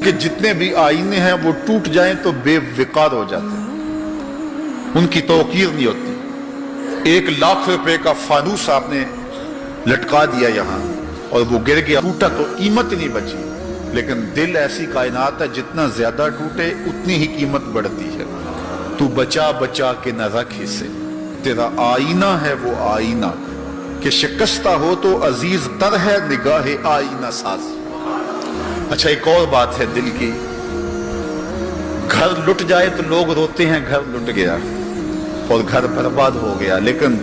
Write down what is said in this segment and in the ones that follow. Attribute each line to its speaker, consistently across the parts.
Speaker 1: کے جتنے بھی آئینے ہیں وہ ٹوٹ جائیں تو بے وقار ہو جاتے ہیں، ان کی توقیر نہیں ہوتی۔ 1,00,000 روپے کا فانوس آپ نے لٹکا دیا یہاں اور وہ گر گیا، ٹوٹا تو قیمت نہیں بچی، لیکن دل ایسی کائنات ہے جتنا زیادہ ٹوٹے اتنی ہی قیمت بڑھتی ہے۔ تو بچا بچا کے نہ رکھ اسے، تیرا آئینہ ہے وہ آئینہ کہ شکستہ ہو تو عزیز تر ہے نگاہ آئینہ ساز۔ اچھا ایک اور بات ہے دل کی، گھر لٹ جائے تو لوگ روتے ہیں گھر لٹ گیا اور گھر برباد ہو گیا، لیکن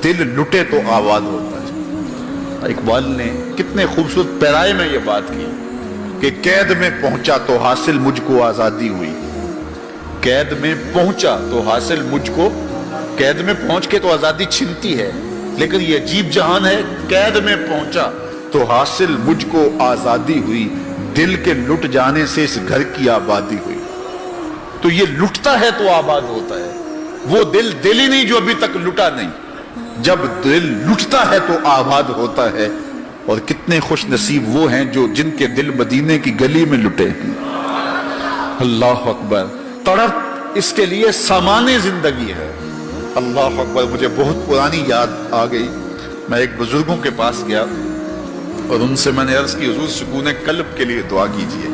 Speaker 1: دل لٹے تو آباد ہوتا ہے۔ اقبال نے کتنے خوبصورت پیرائے میں یہ بات کی کہ قید میں پہنچا تو حاصل مجھ کو آزادی ہوئی، قید میں پہنچا تو حاصل مجھ کو، قید میں پہنچ کے تو آزادی چھنتی ہے، لیکن یہ عجیب جہان ہے، قید میں پہنچا تو حاصل مجھ کو آزادی ہوئی، دل کے لٹ جانے سے اس گھر کی آبادی ہوئی۔ تو یہ لٹتا ہے تو آباد ہوتا ہے، وہ دل دل ہی نہیں جو ابھی تک لٹا نہیں، جب دل لٹتا ہے تو آباد ہوتا ہے۔ اور کتنے خوش نصیب وہ ہیں جو جن کے دل مدینے کی گلی میں لٹے ہیں۔ اللہ اکبر، تڑپ اس کے لیے سامان زندگی ہے۔ اللہ اکبر، مجھے بہت پرانی یاد آ گئی، میں ایک بزرگوں کے پاس گیا اور ان سے میں نے عرض کی حضور سکون قلب کے لیے دعا کیجئے،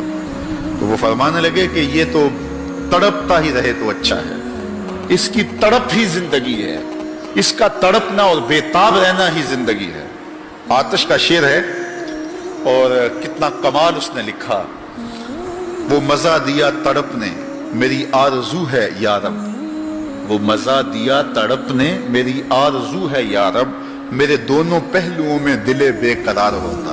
Speaker 1: تو وہ فرمانے لگے کہ یہ تو تڑپتا ہی رہے تو اچھا ہے، اس کی تڑپ ہی زندگی ہے، اس کا تڑپنا اور بےتاب رہنا ہی زندگی ہے۔ آتش کا شعر ہے اور کتنا کمال اس نے لکھا، وہ مزہ دیا تڑپ نے میری آرزو ہے یا رب، وہ مزہ دیا تڑپ نے میری آرزو ہے یا رب، میرے دونوں پہلوؤں میں دل بے قرار ہوتا